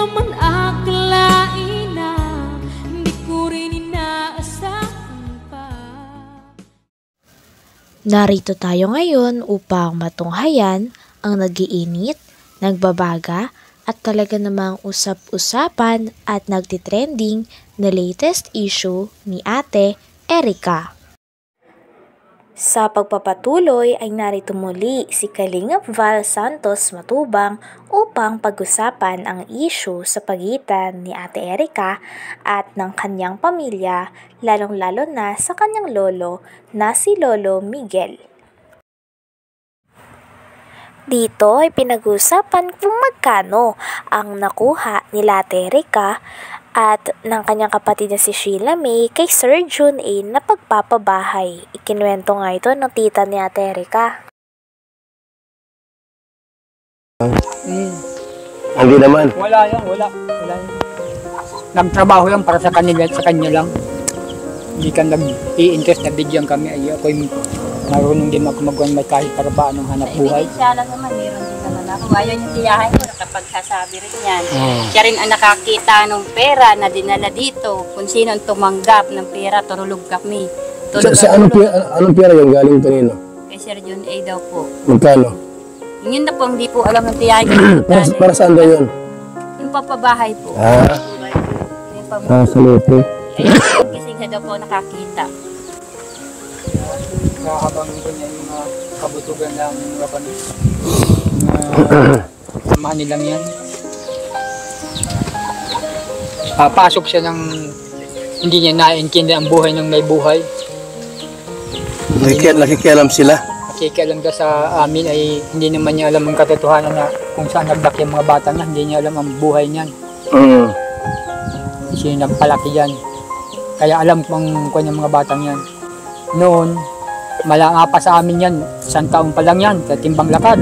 naman akalain na hindi ko rin inaasahan pa. Narito tayo ngayon upang matunghayan ang nagiinit, nagbabaga at talaga namang usap-usapan at nagtitrending na latest issue ni Ate Erica. Sa pagpapatuloy ay narito muli si Kalingap Val Santos Matubang upang pag-usapan ang issue sa pagitan ni Ate Erica at ng kanyang pamilya, lalong-lalo na sa kanyang lolo na si Lolo Miguel. Dito ay pinag-usapan kung magkano ang nakuha ni Ate Erica at ng kanyang kapatid na si Sheila May kay Sir Jun A na pagpapabahay. Ikinuwento nga ito ng tita ni Ate Erica. Hindi naman. Wala yan. Nagtrabaho yan para sa kanila at sa kanya lang. Hindi ka nag-i-interest na bigyan kami. Ay ako'y marunong din magmagwan may kahit para ba anong hanap buhay. Siya lang naman, meron din naman ako. Ayaw yung tiyahin ko, nakapagsasabi rin yan. Siya rin ang nakakita ng pera na dinala dito. Kung sino ang tumanggap ng pera, turulog kami. Sa anong pera yung galing kanino? Kay Sir John A daw po. Magkano? Yun na po, hindi po alam ng tiyahin ko. para saan daw yun? Yung papabahay po. Sa lote. Kasi siya daw po nakakita. Habang ito niya yung mga kabutugan ng mga panis. Samahan nilang yan. Pasok siya ng hindi niya naiintindihan ang buhay ng may buhay. Nakikialam sila? Nakikialam ka sa amin ay hindi naman niya alam ang katotohanan na kung saan nagdaki ang mga bata niya. Hindi niya alam ang buhay niyan. Siya nagpalaki yan. Kaya alam kung kanyang mga batang yan. Noon, malanga pa sa amin yan. 1 taon pa lang yan, sa timbang lakad.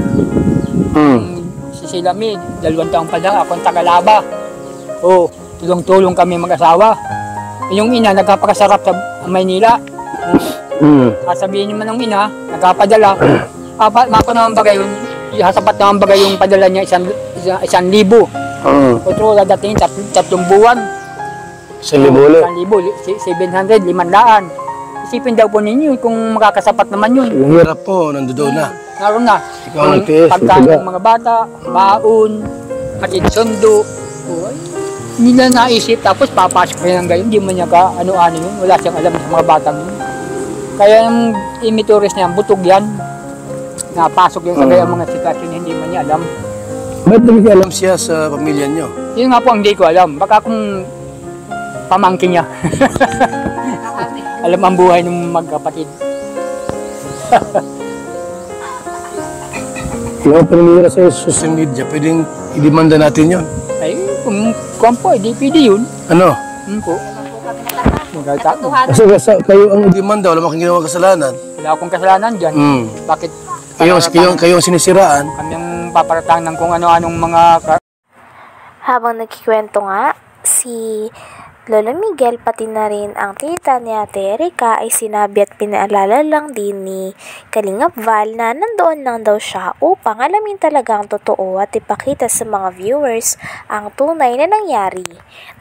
Si Sheila May, 2 taon pa lang, ako ang tagalaba. Tulong-tulong kami mag-asawa. Yung ina, nagkapakasarap sa Maynila. Sabihin naman ng ina, nagkapadala. Mako naman bagay yun, sapat naman bagay yung padala niya 1,000. Otro, dating 3 buwan. 1,000? 700, 500. Isipin daw po ninyo kung makakasapat naman yun. Yung hirap po, nandoon na. Naroon na. Ikaw ang tiis. Pagkain ng mga bata, baon, hatid sundo. Hindi na naisip, tapos papasok rin ng gayon. Hindi mo niya ka ano-ano yun. Wala siyang alam sa mga batang yun. Kaya yung imitoris niya, butog yan. Napasok yun sa gayang mga sitwasyon, hindi mo niya alam. Ba't nakikialam siya sa pamilya niyo? Yun nga po ang hindi ko alam. Baka kung pamangkin niya. Alam ang buhay ng magkapatid. Yung paninira sa social media, pwedeng i-demanda natin yun? Ay, kung po, hindi pwede yun. Ano? Po. Kasi kayo ang i-demanda, wala makang ginawa kasalanan. Wala akong kasalanan dyan. Bakit? Kayo ang sinisiraan. Kami ang paparatang ng kung ano-anong mga... Habang nagkikwento nga, si Lolo Miguel pati na rin ang tita ni Ate Erica ay sinabi at pinaalala lang din ni Kalingap Val na nandoon lang daw siya upang alamin talaga ang totoo at ipakita sa mga viewers ang tunay na nangyari.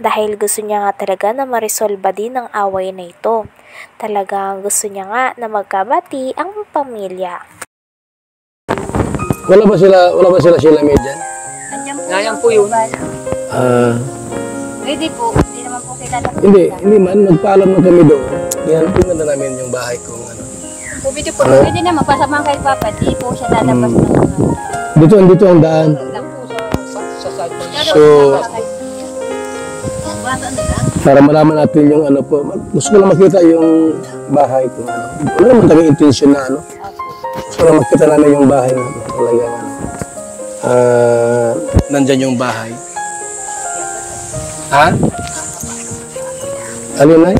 Dahil gusto niya nga talaga na marisolba din ang away na ito. Talagang gusto niya nga na magkabati ang pamilya. Wala ba sila Sheila May dyan? Nandiyan po yun. Pwede po. Hindi man, nagpaalam na kami doon. Tingnan na namin yung bahay kung ano. Pwede po, pwede naman, pasama kay Papa, di po siya lalabas ng mga. Dito ang daan. So, para malaman natin yung ano po. Gusto ko lang makita yung bahay kung ano. Wala naman talagang intensyon na ano. Gusto ko lang makita namin yung bahay na talaga ano. Nandyan yung bahay. Ha? Alin na yun?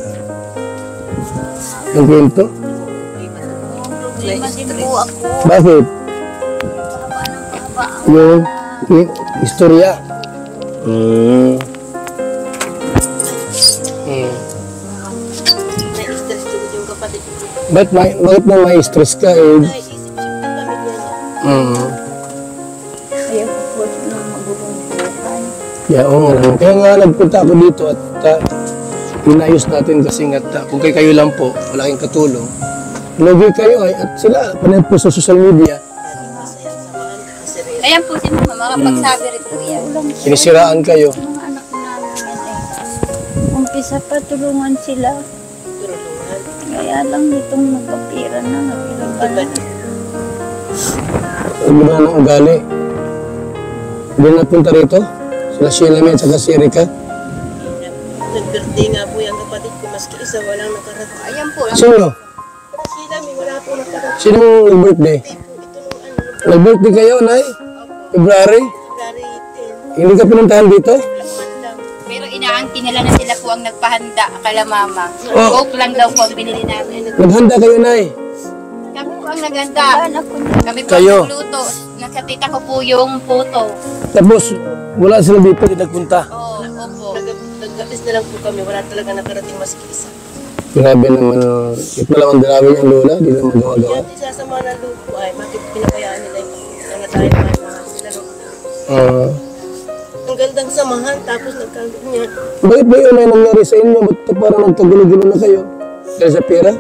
Yung kwento? Bakit? Yung istorya? Bakit mo may stress ka eh? Ayaw ko po na magulong buhay. Yeah, oo nga. Kaya nga nagpunta ako dito at inayos natin kasi nga kung kayo lang po, wala kayong katulong. Lagi kayo at sila, panay po sa social media. Ayan po si mama, makapagsabi rin po yan. Sinisiraan kayo. Mga anak namin yan umpisa pa tulungan sila. Kaya lang nitong magkapira na. Ano ba ng ugali? Hindi na punta rito? Sila Sheila May at saka si Erika? Nag-birthday nga po yung kapatid ko, maski isa walang nakarating. Ayan po. Sino? Sila, may wala po nakarating. Sino nag-birthday? Nag-birthday kayo, Nay? February? February 10, Hindi ka pinuntahan dito? lakman lang. Pero inaangkin nila na sila po ang nagpahanda kala mama. Oh. Coke lang daw po ang binili namin. Naghanda kayo, Nay? Kami po ang naganda. Kami po Kayo? ang nagluto. Nasa tita ko po yung puto. Tapos, wala sila dito, hindi nagpunta. Oo, opo. Nag-gapis na lang po kami, wala talaga nakarating maski isa. Grabe naman, ito lang ang dalawin yung lola, hindi na magawa-gawa. Yan, isa sa mga nalupo ay, bakit pinabayaan nila yung nangatay pa yung mga sila. Ang gandang samahan, tapos nagkaroon niya. Bakit ba yun ay nangyari sa inyo? Ba't parang nagkagulo-gulo na kayo? Dahil sa pera?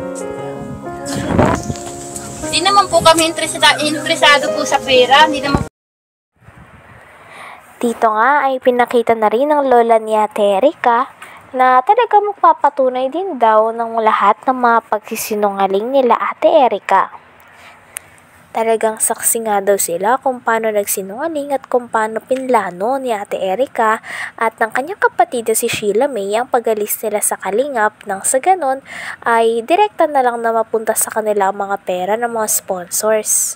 Hindi naman po kami interesado po sa pera. Hindi naman Dito nga ay pinakita na rin ng lola ni Ate Erika na talaga magpapatunay din daw ng lahat ng mga pagsisinungaling nila Ate Erika. Talagang saksi nga daw sila kung paano nagsinungaling at kung paano pinlano ni Ate Erika at ng kanyang kapatid na si Sheila May ang pag-alis nila sa Kalingap nang sa ganon ay direkta na lang na mapunta sa kanila ang mga pera ng mga sponsors.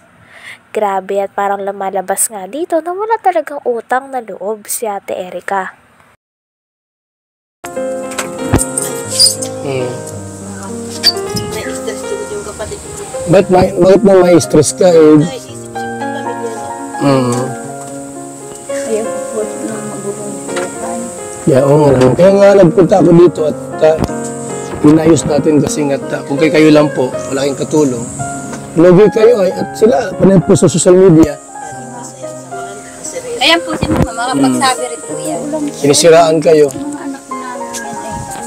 Grabe at parang lumalabas nga dito na wala talagang utang na loob si Ate Erika. Na-stress din yung kapatid ko. Bakit na may stress ka eh? Naisip-isip ng pamilya niya. Kaya po po ng magulong buhay. Yeah, oo nga. Kaya nga nagpunta ako dito at inayos natin kasi nga kung kayo lang po, wala kayong katulong. Lagi kayo at sila, panay po sa social media. Ayan po si mama, makapagsabi rin po yan. Sinisiraan kayo. Mga anak namin yan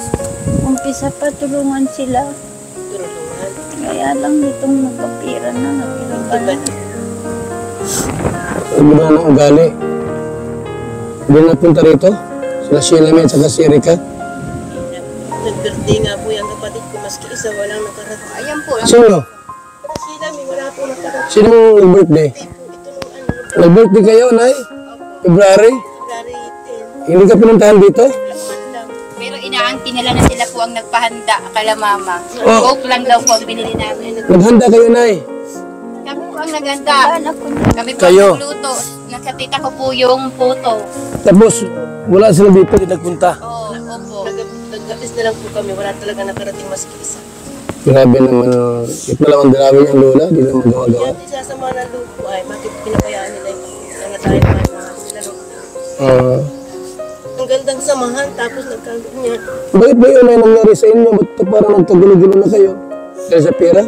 umpisa pa tulungan sila. Tulungan. Kaya lang nitong magkapira na. Ano ba ng ugali? Hindi na punta rito? Sila Sheila May at saka si Erika? Nag-birthday nga po yung kapatid ko, maski isa walang nakarating. Ayan po. Sino? Sila, may wala po nakarating. Sino nag-birthday? Nag-birthday kayo, Nay? February? February 10, Hindi ka pinuntahan dito? lakman lang. Pero inaangkin nila na sila po ang nagpahanda kala mama. Oh. Coke lang daw po ang binili namin. Naghanda kayo, Nay? Kami po ang naganda. Kami po Kayo? ang nagluto. Nasa tita ko po yung puto. Tapos, wala sila dito, hindi nagpunta. Oo, opo. Nag-gapis na lang po kami, wala talaga nakarating maski isa. Grabe naman, ito lang ang dalawin yung lola, hindi na magawa-gawa. Yan, isa sa mga nalupo ay, bakit pinabayaan nila yung nangatay pa yung mga sila. Ang gandang samahan, tapos nagkaroon niya. Bakit ba yun ay nangyari sa inyo? Ba't parang nagkagulo-gulo na kayo? Dahil sa pera?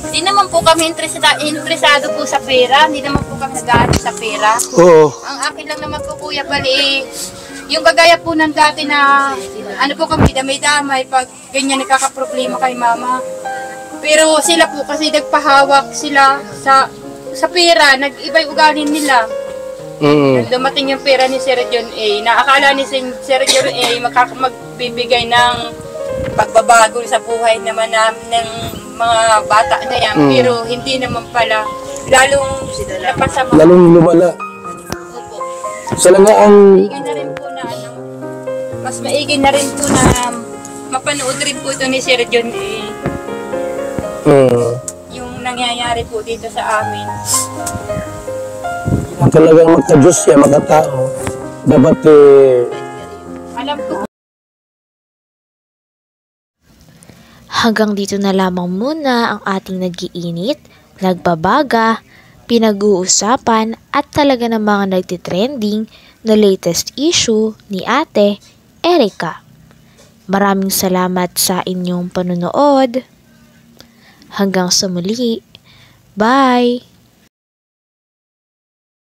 Hindi naman po kami interesado po sa pera. Hindi naman po kami nag-aaral sa pera. Oo. Ang akin lang naman po kuya bali, yung kagaya po ng dati na ano po kami damay-damay pag ganyan nagkakaproblema kay mama. Pero sila po kasi nagpahawak sila sa pera, nag-iba yung ugali nila. Nung dumating yung pera ni Sir John A, naakala ni Sir John A magbibigay ng pagbabago sa buhay naman ng mga bata na yan. Pero hindi naman pala. Lalong napasama. Lalong lumala. Opo. Sila nga ang... Maigi na rin po na ano, mas maigi na rin po na mapanood rin po ito ni Sir John yung nangyayari po dito sa amin. Talagang magka-Diyos siya, makatao. Dapat Alam ko Hanggang dito na lamang muna ang ating nag-iinit, nagbabaga, pinag-uusapan at talaga ng mga nagtitrending na latest issue ni Ate Erika. Maraming salamat sa inyong panonood. Hanggang sa muli. Bye!